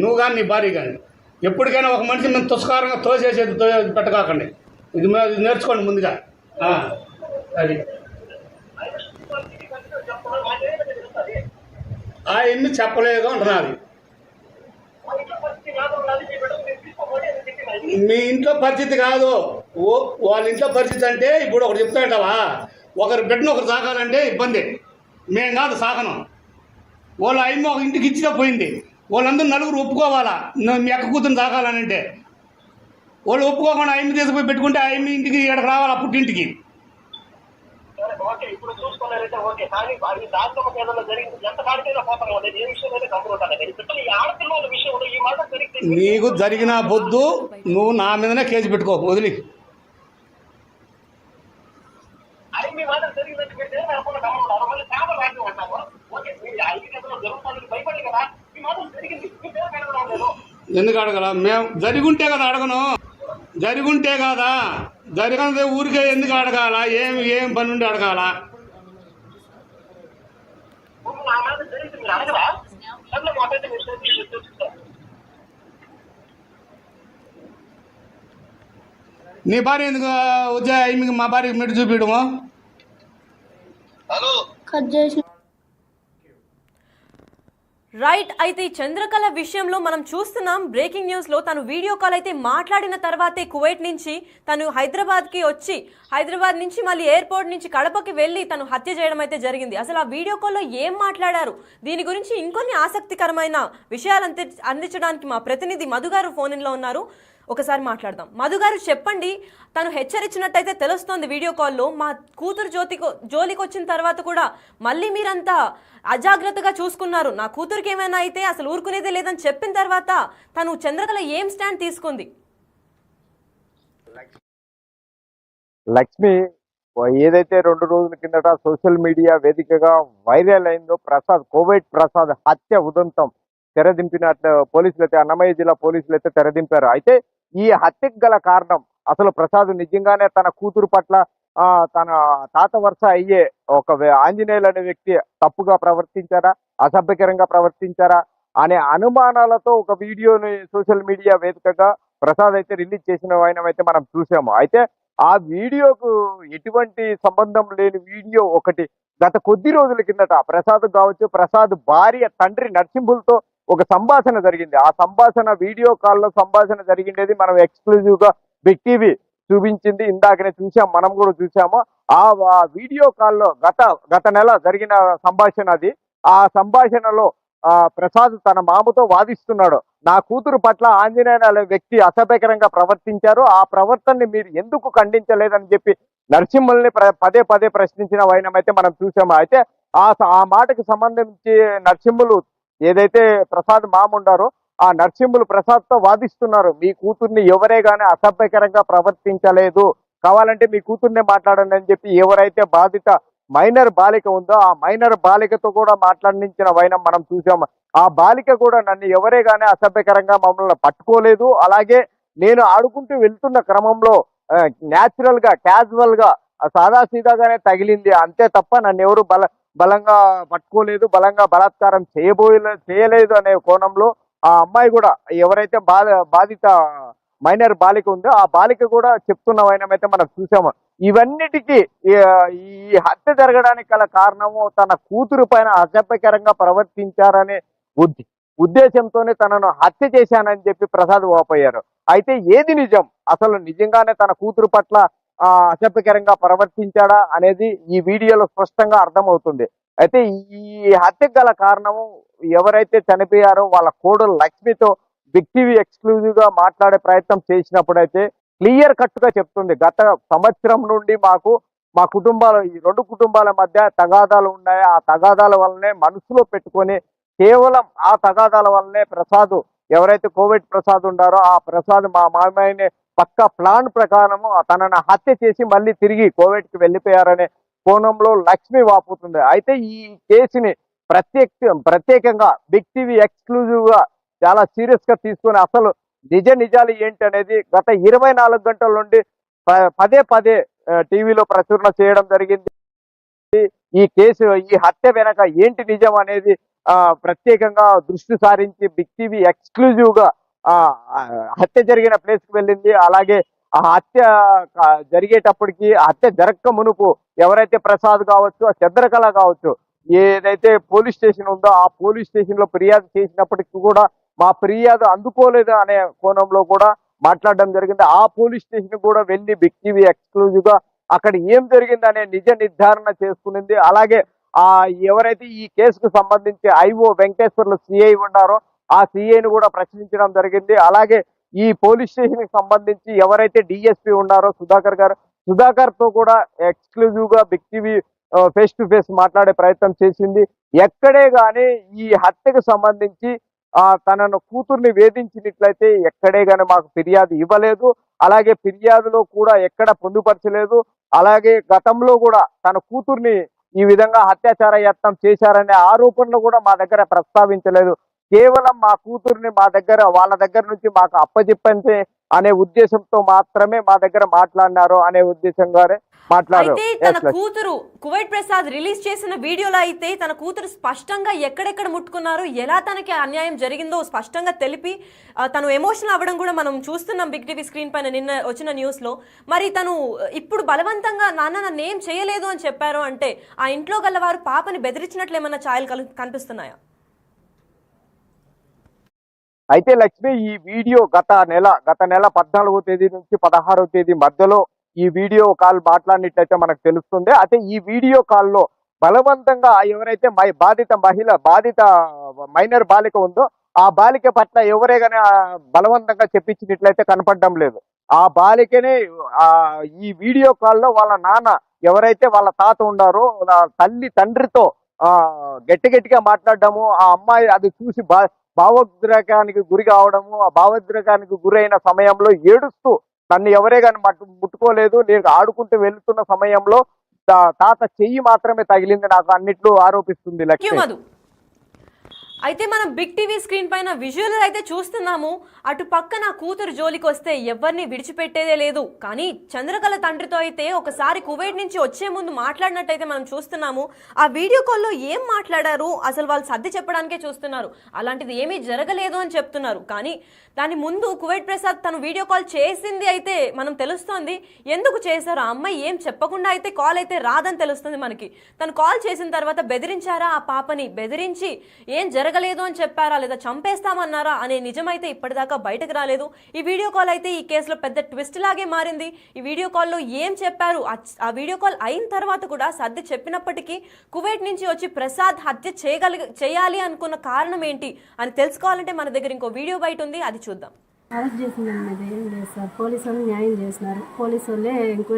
నువ్వు కానీ నీ భార్య కానీ ఎప్పటికైనా ఒక మనిషి మేము తుస్కారంగా తోసేసేది పెట్టకాకండి. ఇది నేర్చుకోండి ముందుగా. అది ఆ ఎన్ని చెప్పలేదు అంటున్నది. మీ ఇంట్లో పరిస్థితి కాదు, వాళ్ళ ఇంట్లో పరిస్థితి అంటే ఇప్పుడు ఒకటి చెప్తాంటావా, ఒకరి బిడ్డను ఒకరు సాకాలంటే ఇబ్బంది. మేము కాదు సాగనం. వాళ్ళ అమ్మ ఒక ఇంటికి ఇచ్చిగా పోయింది, వాళ్ళందరూ నలుగురు ఒప్పుకోవాలా మీ అక్క కూతురు సాకాలని. అంటే వాళ్ళు ఒప్పుకోకుండా అమ్మ తీసుకుపోయి పెట్టుకుంటే ఆ అమ్మ ఇంటికి ఇక్కడికి రావాలా పుట్టింటికి. నీకు జరిగిన పొద్దు నువ్వు నా మీదనే కేసు పెట్టుకో, వదిలి. ఎందుకు అడగల? మేము జరిగుంటే కదా అడగను, జరిగుంటే కదా. జరగనిదే ఊరికే ఎందుకు అడగాల? ఏం పని ఉండి అడగాల? నీ భార్య ఎందుకు వచ్చా మా భార్యకి మెట్టు చూపించడము? రైట్. అయితే ఈ చంద్రకళ విషయంలో మనం చూస్తున్నాం బ్రేకింగ్ న్యూస్లో తను వీడియో కాల్ అయితే మాట్లాడిన తర్వాతే కువైట్ నుంచి తను హైదరాబాద్కి వచ్చి హైదరాబాద్ నుంచి మళ్ళీ ఎయిర్పోర్ట్ నుంచి కడపకి వెళ్ళి తను హత్య చేయడం అయితే జరిగింది. అసలు ఆ వీడియో కాల్లో ఏం మాట్లాడారు, దీని గురించి ఇంకొన్ని ఆసక్తికరమైన విషయాలు అందించడానికి మా ప్రతినిధి మధు గారు ఫోన్ ఇన్లో ఉన్నారు. ఒకసారి మాట్లాడదాం. మధు గారు చెప్పండి, తను హెచ్చరించినట్టయితే తెలుస్తోంది వీడియో కాల్లో. మా కూతురు జోలికి వచ్చిన తర్వాత కూడా మళ్ళీ మీరంతా అజాగ్రత్తగా చూసుకున్నారు, నా కూతురికి ఏమైనా అయితే అసలు ఊరుకునేదే లేదని చెప్పిన తర్వాత తను చంద్రకళ ఏం స్టాండ్ తీసుకుంది? లక్ష్మి ఏదైతే 2 రోజుల కిందట సోషల్ మీడియా వేదికగా వైరల్ అయిందో కోవిడ్ ప్రసాద్ హత్య ఉదంతం తెరదింపినట్లు పోలీసులు అయితే, అన్నమయ్య జిల్లా పోలీసులు అయితే తెరదింపారు. అయితే ఈ హత్యకు గల కారణం అసలు ప్రసాద్ నిజంగానే తన కూతురు పట్ల తన తాత వరుస అయ్యే ఒక ఆంజనేయులు అనే వ్యక్తి తప్పుగా ప్రవర్తించారా, అసభ్యకరంగా ప్రవర్తించారా అనే అనుమానాలతో ఒక వీడియోని సోషల్ మీడియా వేదికగా ప్రసాద్ అయితే రిలీజ్ చేసిన వైనమైతే మనం చూసాము. అయితే ఆ వీడియోకు ఎటువంటి సంబంధం లేని వీడియో ఒకటి గత కొద్ది రోజుల కిందట ప్రసాద్ కావచ్చు, ప్రసాద్ భార్య తండ్రి నర్సింహులతో ఒక సంభాషణ జరిగింది. ఆ సంభాషణ వీడియో కాల్లో సంభాషణ జరిగిండేది మనం ఎక్స్క్లూజివ్ గా బిగ్ టీవీ చూపించింది. ఇందాకనే చూసాం, మనం కూడా చూసాము. ఆ వీడియో కాల్లో గత నెల జరిగిన సంభాషణ అది. ఆ సంభాషణలో ప్రసాద్ తన మామతో వాదిస్తున్నాడు, నా కూతురు పట్ల ఆంజనేయ అనే వ్యక్తి అసభ్యకరంగా ప్రవర్తించారు, ఆ ప్రవర్తనని మీరు ఎందుకు ఖండించలేదని చెప్పి నరసింహుల్ని పదే పదే ప్రశ్నించిన వైనమైతే మనం చూసాము. అయితే ఆ మాటకు సంబంధించి నరసింహులు ఏదైతే ప్రసాద్ మామ ఉండారో ఆ నరసింహులు ప్రసాద్ తో వాదిస్తున్నారు, మీ కూతుర్ని ఎవరే గానీ అసభ్యకరంగా ప్రవర్తించలేదు, కావాలంటే మీ కూతుర్నే మాట్లాడండి అని చెప్పి ఎవరైతే బాధిత మైనర్ బాలిక ఉందో ఆ మైనర్ బాలికతో కూడా మాట్లాడించిన వైనం మనం చూసాము. ఆ బాలిక కూడా నన్ను ఎవరే గానీ అసభ్యకరంగా మమ్మల్ని పట్టుకోలేదు, అలాగే నేను ఆడుకుంటూ వెళ్తున్న క్రమంలో న్యాచురల్ గా క్యాజువల్ గా సాదాసీదాగానే తగిలింది, అంతే తప్ప నన్ను ఎవరు బలంగా పట్టుకోలేదు, బలంగా బలాత్కారం చేయలేదు అనే కోణంలో ఆ అమ్మాయి కూడా ఎవరైతే బాధిత మైనర్ బాలిక ఉందో ఆ బాలిక కూడా చెప్తున్న వైనమైతే మనం చూసాము. ఇవన్నిటికీ ఈ హత్య జరగడానికి గల కారణము తన కూతురు పైన అసభ్యకరంగా ప్రవర్తించారనే ఉద్దేశంతోనే తనను హత్య చేశానని చెప్పి ప్రసాద్ వాపోయారు. అయితే ఏది నిజం, అసలు నిజంగానే తన కూతురు పట్ల అసభ్యకరంగా ప్రవర్తించాడా అనేది ఈ వీడియోలో స్పష్టంగా అర్థమవుతుంది. అయితే ఈ హత్యకు గల కారణము ఎవరైతే చనిపోయారో వాళ్ళ కోడలు లక్ష్మితో బిగ్ టీవీ ఎక్స్క్లూజివ్ గా మాట్లాడే ప్రయత్నం చేసినప్పుడైతే క్లియర్ కట్ గా చెప్తుంది, గత సంవత్సరం నుండి మా కుటుంబాలు ఈ 2 కుటుంబాల మధ్య తగాదాలు ఉన్నాయి, ఆ తగాదాల వల్లనే మనసులో పెట్టుకొని కేవలం ఆ తగాదాల వల్లనే ప్రసాద్ ఎవరైతే కోవిడ్ ప్రసాద్ ఉండారో ఆ ప్రసాద్ మా మామయ్యని పక్కా ప్లాన్ ప్రకారము తనను హత్య చేసి మళ్ళీ తిరిగి కోవిడ్ కి వెళ్ళిపోయారనే కోణంలో లక్ష్మి వాపుతుంది. అయితే ఈ కేసుని ప్రత్యేకంగా బిగ్ టీవీ ఎక్స్క్లూజివ్ గా చాలా సీరియస్ గా తీసుకుని అసలు నిజాలు ఏంటి అనేది గత 24 గంటల నుండి పదే టీవీలో ప్రచురణ చేయడం జరిగింది. ఈ కేసు ఈ హత్య వెనక ఏంటి నిజం అనేది ప్రత్యేకంగా దృష్టి సారించి బిగ్ టీవీ ఎక్స్క్లూజివ్ గా ఆ ఆ, హత్య జరిగిన ప్లేస్ కి వెళ్ళింది. అలాగే ఆ హత్య జరిగేటప్పటికి హత్య జరగక మునుపు ఎవరైతే ప్రసాద్ కావచ్చు, ఆ చంద్రకళ కావచ్చు, ఏదైతే పోలీస్ స్టేషన్ ఉందో ఆ పోలీస్ స్టేషన్ లో ఫిర్యాదు చేసినప్పటికీ కూడా మా ఫిర్యాదు అందుకోలేదు అనే కోణంలో కూడా మాట్లాడడం జరిగింది. ఆ పోలీస్ స్టేషన్ కూడా వెళ్ళి బిగ్ టీవీ ఎక్స్క్లూజివ్ గా అక్కడ ఏం జరిగిందనే నిజ నిర్ధారణ చేసుకునింది. అలాగే ఆ ఎవరైతే ఈ కేసుకు సంబంధించి ఐఓ వెంకటేశ్వర్లు సిఐ ఉన్నారో ఆ సిఐని కూడా ప్రశ్నించడం జరిగింది. అలాగే ఈ పోలీస్ స్టేషన్ కి సంబంధించి ఎవరైతే డిఎస్పీ ఉన్నారో సుధాకర్ గారు, సుధాకర్ తో కూడా ఎక్స్క్లూజివ్ గా big TV face to face మాట్లాడే ప్రయత్నం చేసింది. ఎక్కడే గాని ఈ హత్యకు సంబంధించి తనను కూతుర్ని వేధించినట్లయితే ఎక్కడే గాని మాకు ఫిర్యాదు ఇవ్వలేదు. అలాగే ఫిర్యాదులో కూడా ఎక్కడ పొందుపరచలేదు. అలాగే గతంలో కూడా తన కూతుర్ని ఈ విధంగా అత్యాచార యత్నం చేశారనే ఆరోపణలు కూడా మా దగ్గర ప్రస్తావించలేదు. కేవలం మా కూతుర్ని మా దగ్గర వాళ్ళ దగ్గర నుంచి మాకు అప్పచెప్పండి అనే ఉద్దేశంతో మాత్రమే మా దగ్గర మాట్లాడినారు అనే ఉద్దేశంగానే మాట్లాడారు. అయితే తన కూతురు కువైట్ ప్రసాద్ రిలీజ్ చేసిన వీడియోలో అయితే తన కూతురు స్పష్టంగా ఎక్కడెక్కడ ముట్టుకున్నారు, ఎలా తనకి అన్యాయం జరిగిందో స్పష్టంగా తెలిపి తను ఎమోషనల్ అవ్వడం కూడా మనం చూస్తున్నాం బిగ్ టీవీ స్క్రీన్ పైన నిన్న వచ్చిన న్యూస్ లో. మరి తను ఇప్పుడు బలవంతంగా నాన్న నన్ను ఏం చేయలేదు అని చెప్పారు అంటే ఆ ఇంట్లో గల వారు పాపని బెదిరించినట్లు ఏమన్నా ఛాయలు కనిపిస్తున్నాయా? అయితే లక్ష్మి, ఈ వీడియో గత నెల 14వ తేదీ నుంచి 16వ తేదీ మధ్యలో ఈ వీడియో కాల్ మాట్లాడినట్లయితే మనకు తెలుస్తుంది. అయితే ఈ వీడియో కాల్లో బలవంతంగా ఎవరైతే బాధిత మైనర్ బాలిక ఉందో ఆ బాలిక పట్ల ఎవరే గానీ బలవంతంగా చెప్పించినట్లయితే కనపడడం లేదు. ఆ బాలికనే ఈ వీడియో కాల్లో వాళ్ళ నాన్న ఎవరైతే వాళ్ళ తాత ఉన్నారో తండ్రితో గట్టిగా మాట్లాడడము, ఆ అమ్మాయి అది చూసి భావోద్రేకానికి గురి కావడము, ఆ భావోద్రేకానికి గురైన సమయంలో ఏడుస్తూ నన్ను ఎవరే కానీ ముట్టుకోలేదు, నేను ఆడుకుంటూ వెళ్తున్న సమయంలో తాత చెయ్యి మాత్రమే తగిలింది నాకు అన్నిట్లో ఆరోపిస్తుంది లక్ష్మి. అయితే మనం బిగ్ టీవీ స్క్రీన్ పైన విజువల్ అయితే చూస్తున్నాము. అటు పక్కన కూతురు జోలికి వస్తే ఎవరిని విడిచిపెట్టేదే లేదు. కానీ చంద్రకళ తండ్రితో అయితే ఒకసారి కువైట్ నుంచి వచ్చే ముందు మాట్లాడినట్టయితే మనం చూస్తున్నాము. ఆ వీడియో కాల్లో ఏం మాట్లాడారు అసలు వాళ్ళు సర్ది చెప్పడానికే చూస్తున్నారు. అలాంటిది ఏమీ జరగలేదు అని చెప్తున్నారు. కానీ దాని ముందు కువైట్ ప్రసాద్ తను వీడియో కాల్ చేసింది అయితే మనం తెలుస్తోంది. ఎందుకు చేశారు? ఆ అమ్మాయి ఏం చెప్పకుండా అయితే కాల్ అయితే రాదని తెలుస్తుంది మనకి. తను కాల్ చేసిన తర్వాత బెదిరించారా? ఆ పాపని బెదిరించి ఏం జరగలేదు అని చెప్పారా, లేదా చంపేస్తామన్నారా అనే నిజమైతే ఇప్పటిదాకా బయటకు రాలేదు. ఈ వీడియో కాల్ అయితే ఈ కేసులో పెద్ద ట్విస్ట్ లాగే మారింది. ఈ వీడియో కాల్లో ఏం చెప్పారు, ఆ వీడియో కాల్ అయిన తర్వాత కూడా సర్ది చెప్పినప్పటికీ కువైట్ నుంచి వచ్చి ప్రసాద్ హత్య చేయాలి అనుకున్న కారణం ఏంటి అని తెలుసుకోవాలంటే మన దగ్గర ఇంకో వీడియో బయట ఉంది, అది చూద్దాం. అరెస్ట్ చేసింది అన్నది ఏం లేదు సార్. పోలీసు వాళ్ళు న్యాయం చేసినారు. పోలీసు వాళ్ళే